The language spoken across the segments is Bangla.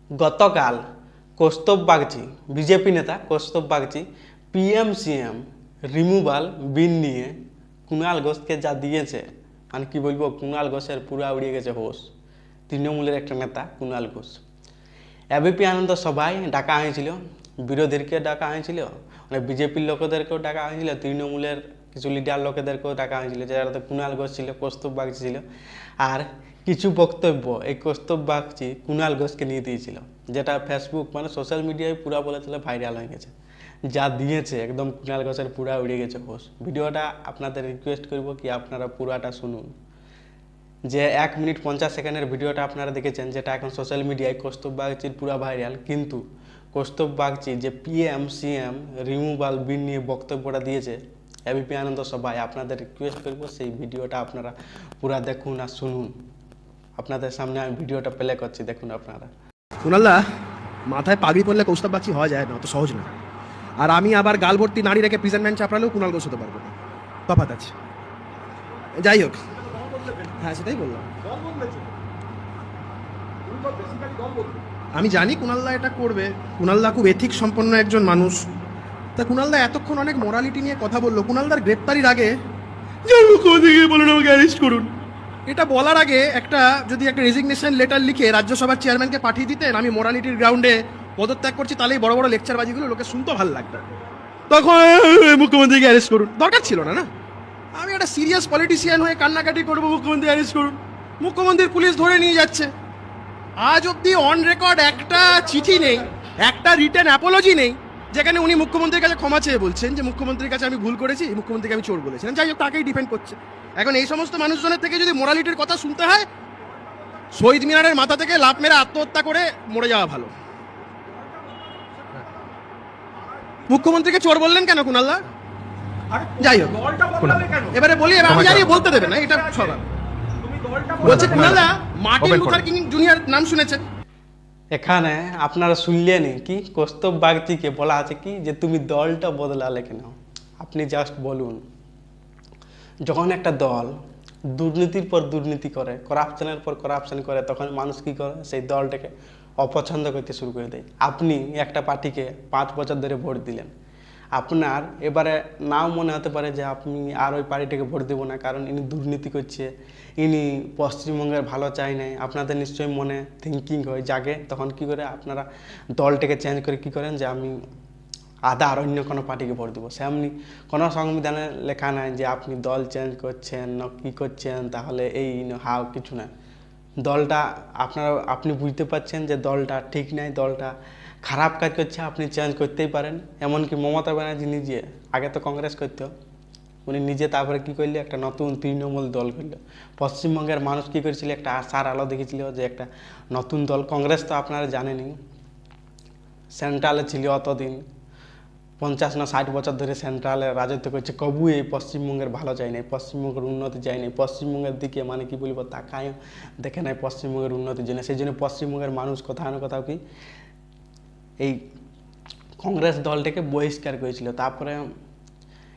গতকাল কৌস্তব বাগচি বিজেপি নেতা কৌস্তব বাগচি পিএমসিএম রিমুভাল বিল নিয়ে কুণাল ঘোষকে যা দিয়েছে, মানে কি বলবো, কুণাল ঘোষের পুরা উড়িয়ে গেছে হোশ। তৃণমূলের একটা নেতা কুণাল ঘোষ এবিপি আনন্দ সভায় ডাকা হয়েছিল, বিরোধীকে ডাকা হয়েছিল, মানে বিজেপির লোকেদেরকেও ডাকা হয়েছিল, তৃণমূলের কিছু লিডার লোকেদেরকেও ডাকা হয়েছিল, যারা কুণাল ঘোষ ছিল, কৌস্তব বাগচি ছিল। আর কিছু বক্তব্য এই কৌস্তব বাগচি কুণাল ঘোষকে নিয়ে দিয়েছিল, যেটা ফেসবুক মানে সোশ্যাল মিডিয়ায় পুরা বলে চলে ভাইরাল হয়ে গেছে। যা দিয়েছে একদম কুণাল ঘোষের পুরা উড়ে গেছে হোশ। ভিডিওটা আপনাদের রিকোয়েস্ট করব কি আপনারা পুরাটা শুনুন। যে 1 মিনিট 50 সেকেন্ডের ভিডিওটা আপনারা দেখেছেন, যেটা এখন সোশ্যাল মিডিয়ায় কৌস্তব বাগচির পুরা ভাইরাল, কিন্তু কৌস্তব বাগচি যে পিএমসিএম রিমুভাল বিল নিয়ে বক্তব্যটা দিয়েছে এবিপি আনন্দ সভায়, আপনাদের রিকোয়েস্ট করব সেই ভিডিওটা আপনারা পুরা দেখুন আর শুনুন। আপনাদের সামনে আমি ভিডিওটা প্লে করছি, দেখুন আপনারা। কুণালদা, মাথায় পাগড়ি পরলে কৌস্তব বাগচি হওয়া যায় না, অত সহজ না। আর আমি আবার গাল ভর্তি নারী রেখে প্রেজেন্টমেন্ট চাপড়ালেও কুণাল ঘোষ হতে পারবো না, তফাৎ আছে। যাই হোক, হ্যাঁ সেটাই বললাম। আমি জানি কুণালদা এটা করবে, কুণালদা খুব এথিক সম্পন্ন একজন মানুষ। তা কুণালদা এতক্ষণ অনেক মোরালিটি নিয়ে কথা বললো। কুণালদার গ্রেপ্তারির আগে বলুন আমাকে অ্যারেস্ট করুন, এটা বলার আগে যদি একটা রেজিগনেশন লেটার লিখে রাজ্যসভার চেয়ারম্যানকে পাঠিয়ে দিতেন, আমি মোরালিটির গ্রাউন্ডে পদত্যাগ করছি, তাহলেই বড় বড় লেকচারবাজিগুলো লোকে শুনতে ভালো লাগতো। তখন মুখ্যমন্ত্রীকে অ্যারেস্ট করুন দরকার ছিল না। না, আমি একটা সিরিয়াস পলিটিশিয়ান হয়ে কান্নাকাটি করবো মুখ্যমন্ত্রী অ্যারেস্ট করুন, মুখ্যমন্ত্রীর পুলিশ ধরে নিয়ে যাচ্ছে। আজ অব্দি অন রেকর্ড একটা চিঠি নেই, একটা রিটেন অ্যাপোলজি নেই, যেখানে উনি মুখ্যমন্ত্রীর কাছে ক্ষমা চেয়ে বলছেন যে মুখ্যমন্ত্রীর কাছে আমি ভুল করেছি, মুখ্যমন্ত্রীকে আমি চোর বলেছিলাম। যাই হোক, তাকেই ডিফেন্ড করছে। এখন এই সমস্ত মানুষজনের থেকে যদি মোরালিটির কথা শুনতে হয়, শহীদ মিনারের মাথা থেকে লাফ মেরে আত্মহত্যা করে মরে যাওয়া ভালো। মুখ্যমন্ত্রীকে চোর বললেন কেন কুণালদা? যাই হোক, এবারে বলি, আমি জানি বলতে দেবে না, এটা সবার বলছে। কুণালদা, মার্টিন লুথার কিং জুনিয়র নাম শুনেছেন? এখানে আপনারা শুনলেনই কি কৌস্তব বাগচিকে বলা আছে কি যে তুমি দলটা বদলালে কেন? আপনি জাস্ট বলুন, যখন একটা দল দুর্নীতির পর দুর্নীতি করে, করাপশনের পর করাপশন করে, তখন মানুষ কি করে? সেই দলটাকে অপছন্দ করতে শুরু করে দেয়। আপনি একটা পার্টিকে 5 বছর ধরে ভোট দিলেন, আপনার এবারে নাও মনে হতে পারে যে আপনি আর ওই পার্টিটাকে ভোট দেবো না, কারণ ইনি দুর্নীতি করছে, ইনি পশ্চিমবঙ্গের ভালো চাই নাই। আপনাদের নিশ্চয়ই মনে থিঙ্কিং হয় জাগে, তখন কি করে আপনারা দলটাকে চেঞ্জ করে কি করেন যে আমি আর অন্য কোনো পার্টিকে ভোট দেবো। সেমনি কোনো সংবিধানে লেখা নাই যে আপনি দল চেঞ্জ করছেন না কী করছেন, তাহলে এই হাও কিছু না। দলটা আপনি বুঝতে পারছেন যে দলটা ঠিক নাই, দলটা খারাপ কাজ করছে, আপনি চেঞ্জ করতেই পারেন। এমনকি মমতা ব্যানার্জি নিজে, আগে তো কংগ্রেস করতো, উনি নিজে তারপরে কী করলো, একটা নতুন তৃণমূল দল করলো। পশ্চিমবঙ্গের মানুষ কী করেছিল, একটা আশার আলো দেখেছিল যে একটা নতুন দল। কংগ্রেস তো আপনারা জানেনই, সেন্ট্রালে ছিল অতদিন, 50 না 60 বছর ধরে সেন্ট্রালে রাজত্ব করছে, কবু এই পশ্চিমবঙ্গের ভালো চাই নাই, পশ্চিমবঙ্গের উন্নতি চাই নাই, পশ্চিমবঙ্গের দিকে মানে কি বলবো তাকায় দেখে নাই পশ্চিমবঙ্গের উন্নতির জন্য। সেই জন্য পশ্চিমবঙ্গের মানুষ কোথাও না কোথাও কি এই কংগ্রেস দলটাকে বহিষ্কার করেছিল। তারপরে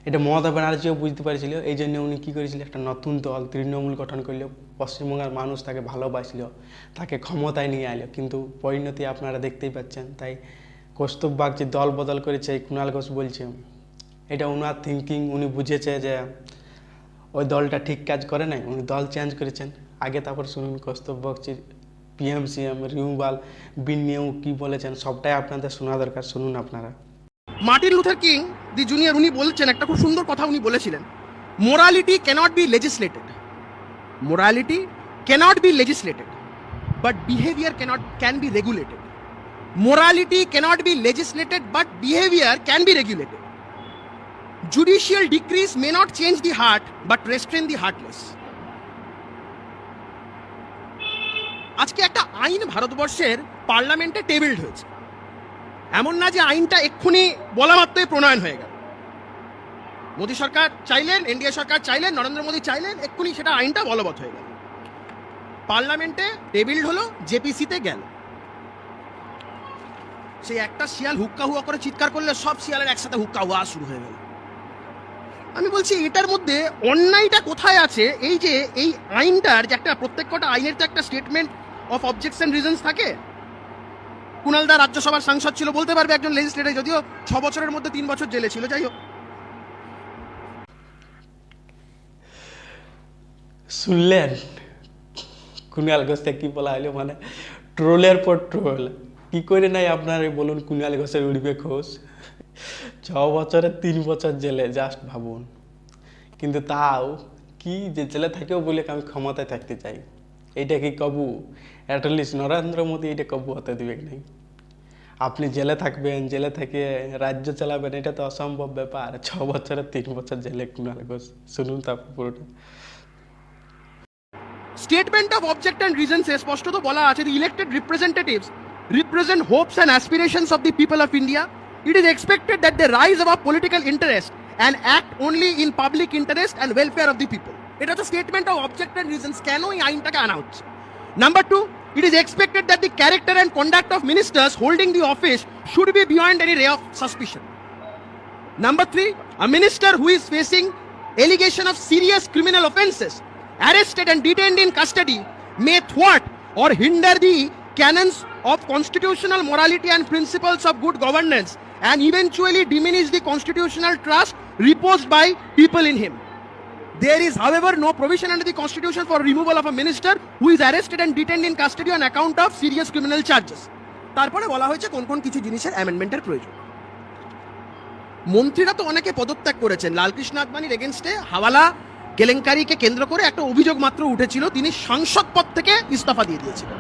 এটা মমতা ব্যানার্জিও বুঝতে পারছিল, এই জন্য উনি কী করেছিল, একটা নতুন দল তৃণমূল গঠন করলো। পশ্চিমবঙ্গের মানুষ তাকে ভালোবাসল, তাকে ক্ষমতায় নিয়ে আইলো, কিন্তু পরিণতি আপনারা দেখতেই পাচ্ছেন। তাই কৌস্তব বাগচি দল বদল করেছে, কুণাল ঘোষ বলছে এটা ওনার থিঙ্কিং, উনি বুঝেছে যে ওই দলটা ঠিক কাজ করে নাই, উনি দল চেঞ্জ করেছেন। আগে তারপর শুনুন কৌস্তব বাগচির পিএমসিএম রিমুভাল বিল নিয়েও কী বলেছেন, সবটাই আপনাদের শোনা দরকার, শুনুন আপনারা। Martin Luther King the junior উনি বলছেন, একটা খুব সুন্দর কথা উনি বলেছিলেন, morality cannot be legislated, morality cannot be legislated, but behaviour can be regulated. Morality cannot be legislated, but behavior can be regulated. Judicial decrees may not change the heart, but restrain the heartless. আজকে একটা আইন ভারতবর্ষের পার্লামেন্টে টেবিলড হয়েছে, এমন না যে আইনটা এক্ষুনি বলা মাত্রই প্রণয়ন হয়ে গেল। মোদী সরকার চাইলেন, এনডিএ সরকার চাইলেন, নরেন্দ্র মোদী চাইলেন, এক্ষুনি সেটা আইনটা বলবৎ হয়ে গেল। পার্লামেন্টে টেবিলড হলো, জেপিসিতে গেল, সেই একটা শিয়াল হুক্কা হুয়া করে চিৎকার করলে সব শিয়ালের একসাথে হুক্কা হুয়া শুরু হয়ে গেল। আমি বলছি এটার মধ্যে অন্যায়টা কোথায় আছে? এই যে এই আইনটার যে একটা প্রত্যেকটা আইনের তো একটা স্টেটমেন্ট অফ অবজেকশন রিজনস থাকে, কুণাল দা রাজ্যসভার সাংসদ ছিল, বলতে পারবে একজন লেজিসলেটর, যদিও 6 বছরের মধ্যে 3 বছর জেলে ছিল। যাই হোক, শুনলেন কুণাল ঘোষকে কি বলা হলো, মানে ট্রোলের পর ট্রোল। কি করে নাই আপনার বলুন কুণাল ঘোষের উড়বে খোঁজ। 6 বছরে 3 বছর জেলে, জাস্ট ভাবুন। কিন্তু তাও কি যে জেলে থাকেও বলে আমি ক্ষমতায় থাকতে চাই, এইটা কি কবু অ্যাটলিস্ট নরেন্দ্র মোদী এটা কবু হতে দিবে নাই। আপনি জেলে থাকবেন, জেলে থেকে রাজ্য চালাবেন, এটা তো অসম্ভব ব্যাপার। 6 বছরে 3 বছর জেলে কুণাল ঘোষ। শুনুন তারপর পুরোটা। স্টেটমেন্ট অফ অবজেক্ট অ্যান্ড রিজনসে স্পষ্টত বলা আছে, the elected representatives represent hopes and aspirations of the people of India. It is expected that they rise above political interest and act only in public interest and welfare of the people. এটা তো statement of object and reasons. কেন এই আইনটাকে আনা হচ্ছে? Number 2, it is expected that the character and conduct of ministers holding the office should be beyond any ray of suspicion. Number 3, a minister who is facing allegation of serious criminal offences, arrested and detained in custody, may thwart or hinder the canons of constitutional morality and principles of good governance and eventually diminish the constitutional trust reposed by people in him. There is, however, no provision under the constitution for removal of a minister who is arrested and detained in custody on account of serious criminal charges. তারপরে বলা হয়েছে কোন কোন কিছু জিনিসের অ্যামেন্ডমেন্টের প্রয়োজন। মন্ত্রীরা তো অনেকে পদত্যাগ করেছেন। লালকৃষ্ণ আদবানির এগেনস্টে হাওয়ালা কেলেঙ্কারিকে কেন্দ্র করে একটা অভিযোগ মাত্র উঠেছিল, তিনি সাংসদ পদ থেকে ইস্তফা দিয়ে দিয়েছিলেন।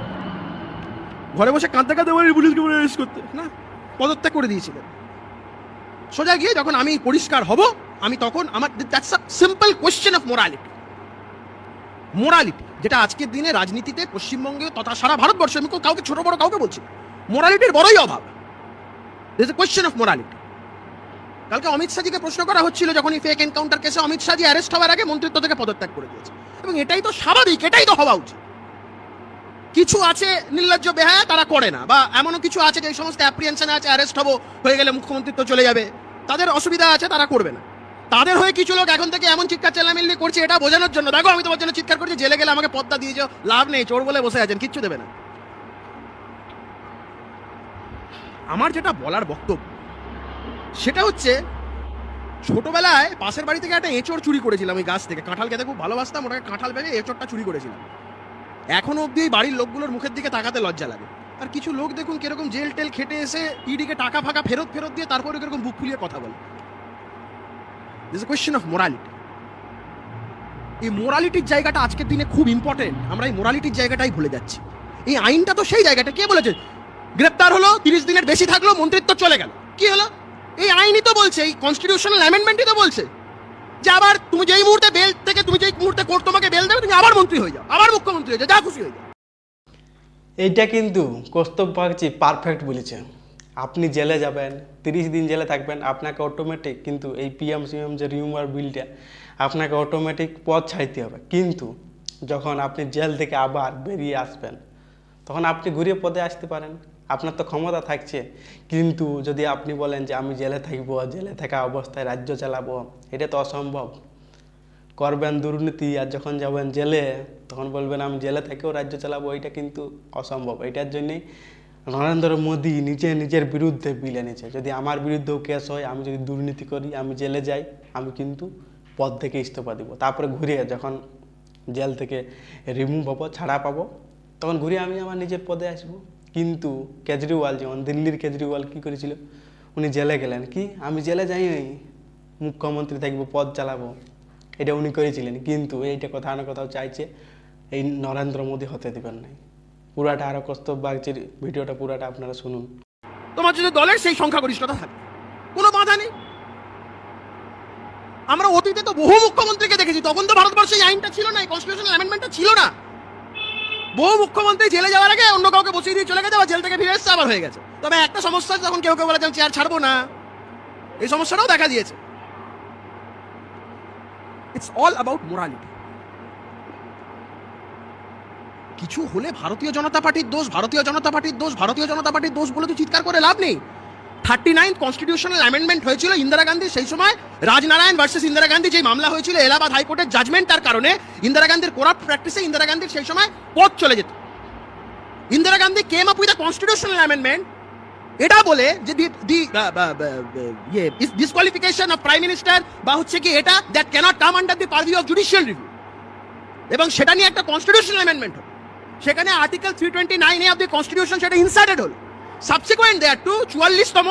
ঘরে বসে কাঁদতে কাঁদতে বলে পুলিশকে বলে অ্যারেস্ট করতে, না, পদত্যাগ করে দিয়েছিলেন। সোজা গিয়ে যখন আমি পরিষ্কার হব, আমি তখন আমার that's a simple question of morality. Morality যেটা আজকের দিনে রাজনীতিতে পশ্চিমবঙ্গে তথা সারা ভারতবর্ষে, আমি কাউকে ছোট বড় কাউকে বলছি, মোরালিটির বড়ই অভাব। This a question of morality. কালকে অমিত শাহজিকে প্রশ্ন করা হচ্ছিল, যখন এই ফেক এনকাউন্টার কেসে অমিত শাহজি অ্যারেস্ট হওয়ার আগে মন্ত্রিত্ব থেকে পদত্যাগ করে দিয়েছে, এবং এটাই তো স্বাভাবিক, এটাই তো হওয়া উচিত। কিছু আছে নির্লজ্জ বেহায়া, তারা করে না, বা এমনও কিছু আছে যে সমস্ত অ্যাপ্রিহেনশন আছে, অ্যারেস্ট হবো হয়ে গেলে মুখ্যমন্ত্রিত্ব চলে যাবে, তাদের অসুবিধা আছে, তারা করবে না। তাদের হয়ে কিছু লোক এখন থেকে এমন চিৎকার চেল্লামিল্লি করছে এটা বোঝানোর জন্য, দেখো আমি তোমার জন্য চিৎকার করছি, জেলে গেলে আমাকে পদ্মা দিয়ে যাও, লাভ নেই, চোর বলে বসে আছেন, কিচ্ছু দেবে না। আমার যেটা বলার বক্তব্য সেটা হচ্ছে, ছোটবেলায় পাশের বাড়ি থেকে একটা এঁচড় চুরি করেছিলাম, ওই গাছ থেকে কাঁঠাল খেতে খুব ভালোবাসতাম, ওটাকে কাঁঠাল ভেঙে এঁচড়টা চুরি করেছিলাম। এখনো অব্দি এই বাড়ির লোকগুলোর মুখের দিকে তাকাতে লজ্জা লাগে। আর কিছু লোক দেখুন কিরকম জেল টেল খেটে এসে ইডিকে টাকা ফাঁকা ফেরত দিয়ে তারপরে কিরকম বুক ফুলিয়ে কথা বলে। This a question of morality. এই মোরালিটির জায়গাটা আজকের দিনে খুব ইম্পর্টেন্ট, আমরা এই মোরালিটির জায়গাটাই ভুলে যাচ্ছি। এই আইনটা তো সেই জায়গাটা, কে বলেছে গ্রেপ্তার হলো 30 দিনের বেশি থাকলো মন্ত্রিত্ব চলে গেল, কি হলো? এই আইনই তো বলছে, এই কনস্টিটিউশনাল অ্যামেন্ডমেন্টই তো বলছে যে আবার তুমি যেই মুহূর্তে বেল থেকে, তুমি যেই মুহূর্তে কোর্ট তোমাকে বেল দেবে, তুমি আবার মন্ত্রী হয়ে যাও, আবার মুখ্যমন্ত্রী হয়ে যাও, যা খুশি হয়ে যাও। এইটা কিন্তু কৌস্তব বাগচি পারফেক্ট বলেছে। আপনি জেলে যাবেন, 30 দিন জেলে থাকবেন, আপনাকে অটোমেটিক কিন্তু এই পিএম সিএম যে রিমুভার বিলটা, আপনাকে অটোমেটিক পদ ছাড়তে হবে। কিন্তু যখন আপনি জেল থেকে আবার বেরিয়ে আসবেন, তখন আপনি ঘুরিয়ে পদে আসতে পারেন, আপনার তো ক্ষমতা থাকছে। কিন্তু যদি আপনি বলেন যে আমি জেলে থাকবো, জেলে থাকা অবস্থায় রাজ্য চালাবো, এটা তো অসম্ভব। করবেন দুর্নীতি, আর যখন যাবেন জেলে তখন বলবেন আমি জেলে থেকেও রাজ্য চালাবো, এটা কিন্তু অসম্ভব। এটার জন্যেই নরেন্দ্র মোদী নিজের বিরুদ্ধে বিল এনেছে। যদি আমার বিরুদ্ধেও কেস হয়, আমি যদি দুর্নীতি করি, আমি জেলে যাই, আমি কিন্তু পদ থেকে ইস্তফা দিব। তারপরে ঘুরিয়ে যখন জেল থেকে রিমুভ হবো, ছাড়া পাবো, তখন ঘুরিয়ে আমি আমার নিজের পদে আসবো। কিন্তু কেজরিওয়াল, যেমন দিল্লির কেজরিওয়াল কী করেছিল, উনি জেলে গেলেন, কি আমি জেলে যাই, মুখ্যমন্ত্রী থাকবো, পদ চালাবো, এটা উনি করেছিলেন। কিন্তু এইটা কোথাও না কোথাও চাইছে এই নরেন্দ্র মোদী হতে দেবেন নাই। পুরাটা আরও কৌস্তব বাগচির ভিডিওটা পুরাটা আপনারা শুনুন। তোমার যদি দলের সেই সংখ্যাগরিষ্ঠতা থাকে, কোনো বাধা নেই। আমরা অতীতে তো বহু মুখ্যমন্ত্রীকে দেখেছি, তখন তো ভারতবর্ষে এই আইনটা ছিল না, এই কনস্টিটিউশনাল অ্যামেন্ডমেন্টটা ছিল না। বহু মুখ্যমন্ত্রী জেলে যাওয়ার আগে অন্য কাউকে বসিয়ে দিয়ে চলে গেছে, আবার জেল থেকে ফিরে এসছে, আবার হয়ে গেছে। তবে একটা সমস্যা, যখন কেউ বলে যে চেয়ার ছাড়বো না, এই সমস্যাটাও দেখা দিয়েছে। It's all about morality. কিছু হলে ভারতীয় জনতা পার্টির দোষ, ভারতীয় জনতা পার্টির দোষ, ভারতীয় জনতা পার্টির দোষ বলে তো চিৎকার করে লাভ নেই। 39th কনস্টিটিউশনাল অ্যামেন্ডমেন্ট হয়েছিল ইন্দিরা গান্ধীর সেই সময়, রাজনারায়ণ ভার্সেস ইন্দিরা গান্ধী, যে মামলা হয়েছিল এলাহাবাদ হাইকোর্টের জাজমেন্টটার কারণে, ইন্দিরা গান্ধীর করাপ্ট প্র্যাকটিসে ইন্দিরা গান্ধীর সেই সময় পদ চলে যেত। Indira Gandhi came up with a constitutional amendment এটা বলে যে ডিসকোয়ালিফিকেশন অফ প্রাইম মিনিস্টার বা হচ্ছে কি এটা that cannot come under the purview of judicial review, এবং সেটা নিয়ে একটা কনস্টিটিউশনাল অ্যামেন্ডমেন্ট হল, সেখানে article 329A of the constitution সেটা ইনসার্টেড হল। সাবসিকুয়েন্ট দেয়ার টু 44তম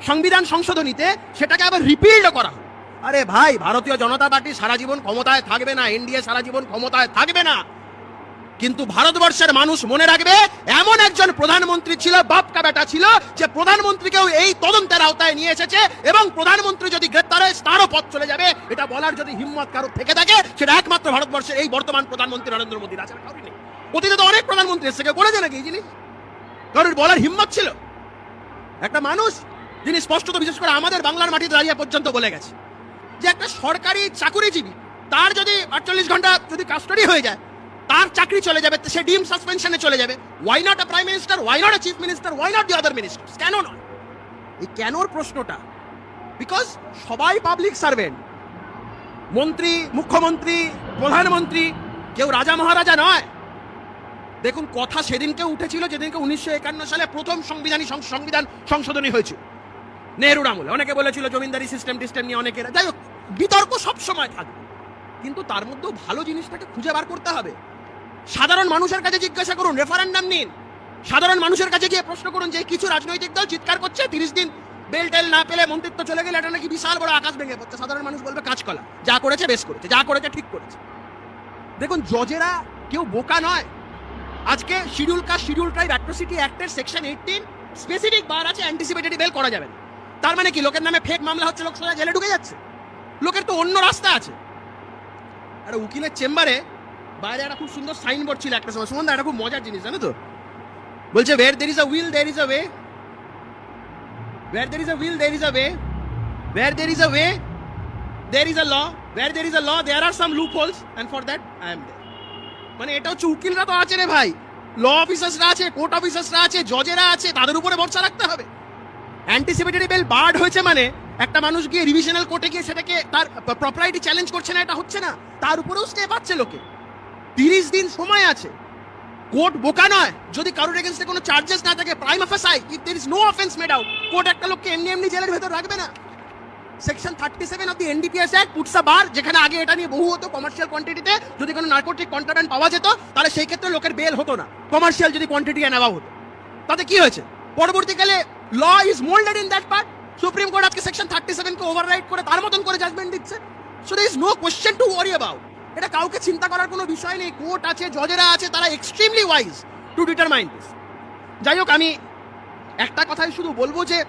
সংবিধান সংশোধনীতে সেটাকে আবার রিপিল্ড করা হল। আরে ভাই, ভারতীয় জনতা পার্টি সারা জীবন ক্ষমতায় থাকবে না, এনডিএ সারা জীবন ক্ষমতায় থাকবে না, কিন্তু ভারতবর্ষের মানুষ মনে রাখবে এমন একজন প্রধানমন্ত্রী ছিল, বাপকা বেটা ছিল, যে প্রধানমন্ত্রীকেও এই তদন্তের আওতায় নিয়ে এসেছে, এবং প্রধানমন্ত্রী যদি গ্রেপ্তার হয় তারও পথ চলে যাবে। এটা বলার যদি হিম্মত কারো থেকে থাকে সেটা একমাত্র ভারতবর্ষের এই বর্তমান প্রধানমন্ত্রী নরেন্দ্র মোদী আছে, কারোর নেই। অতীতে তো অনেক প্রধানমন্ত্রী এসে কেউ করেছে নাকি এই জিনিস? কারোর বলার হিম্মত ছিল? একটা মানুষ যিনি স্পষ্টত বিশেষ করে আমাদের বাংলার মাটিতে দাঁড়িয়ে পর্যন্ত বলে গেছে যে একটা সরকারি চাকুরিজীবী তার যদি 48 ঘন্টা যদি কাস্টাডি হয়ে যায় তার চাকরি চলে যাবে, সে ডিম সাসপেনশনে চলে যাবে। Why not a prime minister, why not a chief minister, why not the other ministers? কেন নয়? এই কেনর প্রশ্নটা, বিকজ সবাই পাবলিক সার্ভেন্ট, মন্ত্রী, মুখ্যমন্ত্রী, প্রধানমন্ত্রী, কেউ রাজা মহারাজা নয়। দেখুন, কথা সেদিনকে উঠেছিল যেদিনকে 1951 সালে প্রথম সংবিধান সংশোধনী হয়েছিল নেহরুর আমলে। অনেকে বলেছিল জমিদারি সিস্টেম নিয়ে, অনেকের, যাই হোক, বিতর্ক সবসময় থাকবে, কিন্তু তার মধ্যেও ভালো জিনিসটাকে খুঁজে বার করতে হবে। সাধারণ মানুষের কাছে জিজ্ঞাসা করুন, রেফারেন্ডাম নিন, সাধারণ মানুষের কাছে গিয়ে প্রশ্ন করুন যে কিছু রাজনৈতিক দল চিৎকার করছে 30 দিন বেল টেল না পেলে মন্ত্রিত্ব চলে গেলে এটা নাকি বিশাল বড় আকাশ ভেঙে পড়ছে। সাধারণ মানুষ বলবে কাঁচকলা, যা করেছে বেশ করেছে, যা করেছে ঠিক করেছে। দেখুন, জজেরা কেউ বোকা নয়। আজকে schedule caste schedule tribe atrocity অ্যাক্টের সেকশন 18 স্পেসিফিক বার আছে অ্যান্টিসিপেটরি বেল করা যাবে না। তার মানে কি লোকের নামে ফেক মামলা হচ্ছে, লোক সোজা জেলে ঢুকে যাচ্ছে? লোকের তো অন্য রাস্তা আছে। আর উকিলের চেম্বারে বাইরে একটা খুব সুন্দর সাইনবোর্ড ছিল একটা সময়, সুমন দা, এটা খুব মজার জিনিস জানো তো? বলছে where there is a will there is a way, where there is a will there is a way, where there is a way there is a law, where there is a law there are some loopholes, and for that I am there. মানে এটা হচ্ছে, উকিলরা তো আছে রে ভাই, ল অফিসার্সরা আছে, কোর্ট অফিসার্সরা আছে, জজেরা আছে, তাদের উপরে ভরসা রাখতে হবে। অ্যান্টিসিপেটরি বেল বার্ড হয়েছে মানে একটা মানুষ গিয়ে রিভিশনাল কোর্টে গিয়ে সেটাকে তার প্রপার্টি চ্যালেঞ্জ করছে না, এটা হচ্ছে না, তার উপরেও স্টে পাচ্ছে লোকে। 30 দিন সময় আছে। কোর্ট বোকা নয়। যদি কারোর এগেইনস্টে কোনো চার্জেস না থাকে, prima facie, if there is no offence made out, court একটা লোককে এমনি এমনি জেলের ভেতর রাখবে না। Section 37 of the NDPS act puts a bar, যেখানে আগে এটা নিয়ে বহু হতো, কমার্শিয়াল কোয়ান্টিটিতে যদি কোনো নার্কোটিক কন্ট্রাব্যান্ড পাওয়া যেত তাহলে সেই ক্ষেত্রে লোকের বেল হতো না, কমার্শিয়াল যদি কোয়ান্টিটি নেওয়া হতো। তাতে কি হয়েছে? পরবর্তীকালে law is moulded in that part. Supreme Court আজকে সেকশন 37 কে ওভাররাইড করে তার মতন করে জাজমেন্ট দিচ্ছে। So there is no question to worry about. এটা কাউকে চিন্তা করার কোনো বিষয় নেই। কোর্ট আছে, জজেরা আছে, তারা extremely wise to determine this. যাই হোক, আমি একটা কথাই শুধু বলবো যে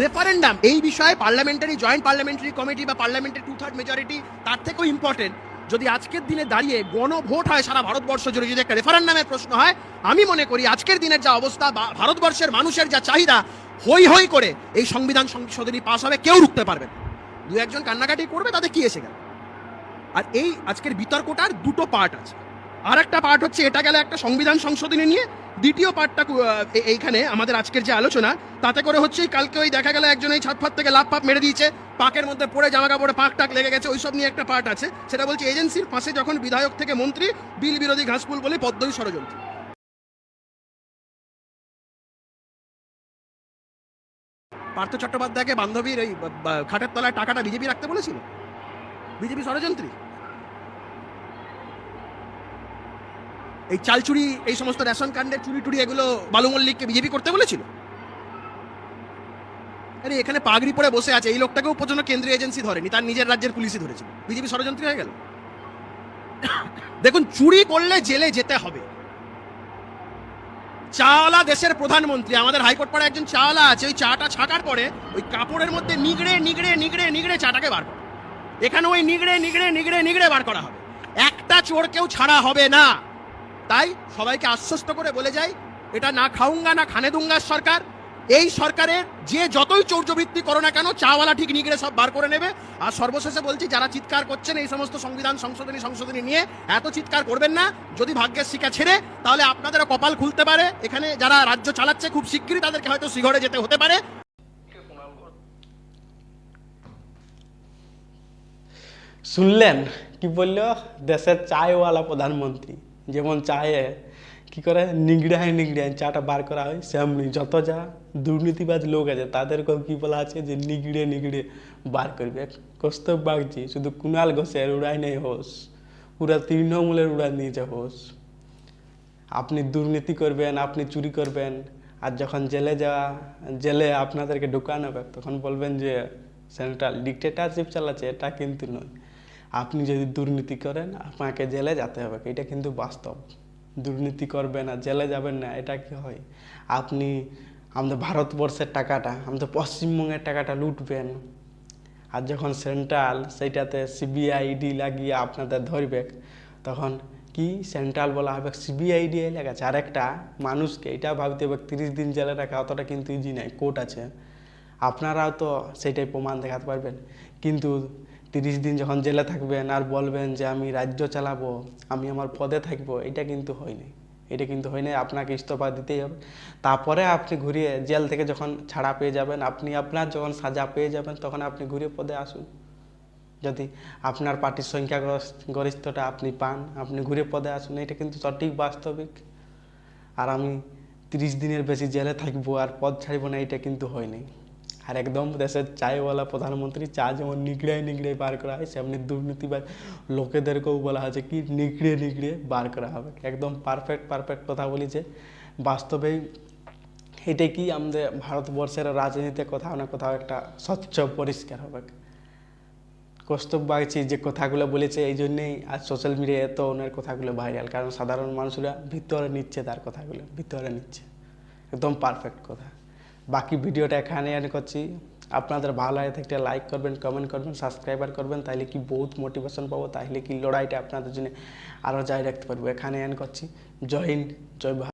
রেফারেন্ডাম এই বিষয়ে পার্লামেন্টারি জয়েন্ট পার্লামেন্টারি কমিটি বা পার্লামেন্টের 2/3 মেজরিটি তার থেকেও ইম্পর্টেন্ট। যদি আজকের দিনে দাঁড়িয়ে গণভোট হয় সারা ভারতবর্ষ জুড়ে, যদি একটা রেফারেন্ডামের প্রশ্ন হয়, আমি মনে করি আজকের দিনের যা অবস্থা বা ভারতবর্ষের মানুষের যা চাহিদা, হই হই করে এই সংবিধান সংশোধনী পাস হবে, কেউ রুখতে পারবে না। দু একজন কান্নাকাটি করবে, তাতে কি এসে গেল? আর এই আজকের বিতর্কটার দুটো পার্ট আছে। আর একটা পার্ট হচ্ছে এটা গেল একটা সংবিধান সংশোধনী নিয়ে, দ্বিতীয় পার্টটা এইখানে আমাদের আজকের যে আলোচনা, তাতে করে হচ্ছে কালকে ওই দেখা গেল একজন এই ছাদফাত থেকে লাভ পাপ মেরে দিয়েছে, পাকের মধ্যে পড়ে জামা কাপড়ে পাক টাক লেগে গেছে, ওইসব নিয়ে একটা পার্ট আছে। সেটা বলছে এজেন্সির পাশে যখন বিধায়ক থেকে মন্ত্রী, বিল বিরোধী ঘাসফুল বলে পদ্মই ষড়যন্ত্র। পার্থ চট্টোপাধ্যায়কে বান্ধবীর ওই খাটের তলায় টাকাটা বিজেপি রাখতে বলেছিল, বিজেপি ষড়যন্ত্রী। এই চাল চুরি, এই সমস্ত রেশন কার্ডের চুরি টুরি, এগুলো বালু মল্লিককে বিজেপি করতে বলেছিল। আরে এখানে পাগড়ি পরে বসে আছে এই লোকটাকেও পর্যন্ত কেন্দ্রীয় এজেন্সি ধরেনি, তার নিজের রাজ্যের পুলিশই ধরেছিল। বিজেপি ষড়যন্ত্রী হয়ে গেল। দেখুন, চুরি করলে জেলে যেতে হবে। চাওয়ালা দেশের প্রধানমন্ত্রী, আমাদের হাইকোর্ট পাড়ায় একজন চাওয়ালা আছে, ওই চাটা ছাকার পরে ওই কাপড়ের মধ্যে নিগড়ে নিগড়ে নিগড়ে নিগড়ে চাটাকে বার করে, এখানে ওই নিগড়ে নিগড়ে নিগড়ে নিগড়ে বার করা হবে। একটা চোরকেও ছাড়া হবে না। তাই সবাইকে আশ্বস্ত করে বলে যাই, এটা না খাউঙ্গা না খানে দুঙ্গার সরকার। এই সরকারের যে যতই চৌর্যবৃত্তি করো না কেন, চাওয়ালা ঠিক নিগড়ে সব বার করে নেবে। আর সর্বশেষে বলছি, যারা চিৎকার করছেন এই সমস্ত সংবিধান সংশোধনী নিয়ে, এত চিৎকার করবেন না। যদি ভাগ্যের শিকা ছেড়ে, তাহলে আপনাদেরও কপাল খুলতে পারে। এখানে যারা রাজ্য চালাচ্ছে খুব শিগগিরই তাদেরকে হয়তো শিঘরে যেতে হতে পারে। শুনলেন কি বলল দেশের চায়ওয়ালা প্রধানমন্ত্রী? যেমন চায়ে কি করে নিগড়ায় চাটা বার করা হয়, সেমনি যত যা দুর্নীতিবাজ লোক আছে তাদেরকেও কি বলা আছে যে নিগড়ে বার করবে। কৌস্তব বাগচি শুধু কুণাল ঘোষের উড়াই নেই হোস, পুরা তৃণমূলের উড়াই নিয়েছে হোস। আপনি দুর্নীতি করবেন, আপনি চুরি করবেন, আর যখন জেলে আপনাদেরকে ঢুকানো হবে তখন বলবেন যে সেন্ট্রাল ডিক্টেটরশিপ চালাচ্ছে। এটা কিন্তু নয়। আপনি যদি দুর্নীতি করেন আপনাকে জেলে যেতে হবে, এটা কিন্তু বাস্তব। দুর্নীতি করবেন আর জেলে যাবেন না, এটা কি হয়? আপনি আমাদের ভারতবর্ষের টাকাটা, আমাদের পশ্চিমবঙ্গের টাকাটা লুটবেন, আর যখন সেন্ট্রাল সেইটাতে সিবিআইডি লাগিয়ে আপনাদের ধরবে তখন কি সেন্ট্রাল বলা হবে সিবিআইডি লেগেছে। আর একটা মানুষকে এটা ভাবতে হবে 30 দিন জেলে রাখা অতটা কিন্তু ইজি নাই, কোর্ট আছে। আপনারাও তো সেটাই প্রমাণ দেখাতে পারবেন। কিন্তু 30 দিন যখন জেলে থাকবেন আর বলবেন যে আমি রাজ্য চালাবো, আমি আমার পদে থাকবো, এটা কিন্তু হয়নি। এটা কিন্তু হয়নি, আপনাকে ইস্তফা দিতেই হবে। তারপরে আপনি ঘুরিয়ে জেল থেকে যখন ছাড়া পেয়ে যাবেন, আপনি আপনার যখন সাজা পেয়ে যাবেন তখন আপনি ঘুরিয়ে পদে আসুন। যদি আপনার পার্টির সংখ্যাগরিষ্ঠটা আপনি পান, আপনি ঘুরে পদে আসুন, এটা কিন্তু সঠিক বাস্তবিক। আর আমি 30 দিনের বেশি জেলে থাকবো আর পদ ছাড়বো না, এটা কিন্তু হয়নি। আর একদম দেশের চায়ওয়ালা প্রধানমন্ত্রী, চা যেমন নিগড়ায় বার করা হয়, সেমনি দুর্নীতিবাজ লোকেদেরকেও বলা হয়েছে কি নিগড়ে বার করা হবে। একদম পারফেক্ট কথা বলেছে। বাস্তবেই এটাই কি আমাদের ভারতবর্ষের রাজনীতিতে কোথাও না কোথাও একটা স্বচ্ছ পরিষ্কার হবে। কৌস্তব বাগচি যে কথাগুলো বলেছে এই জন্যেই আজ সোশ্যাল মিডিয়ায় এত ওনার কথাগুলো ভাইরাল, কারণ সাধারণ মানুষরা ভিতরে নিচ্ছে, তার কথাগুলো ভিতরে নিচ্ছে। একদম পারফেক্ট কথা। বাকি ভিডিওটা এখানে এন্ড করছি। আপনাদের ভালো লাগে থাকলে লাইক করবেন, কমেন্ট করবেন, সাবস্ক্রাইবার করবেন, তাইলে কি বহুত মোটিভেশন পাবো, তাইলে কি লড়াইটা আপনাদের জন্য আরও জারি রাখতে পারবো। এখানে এন্ড করছি। জয় হিন্দ, জয় ভারত।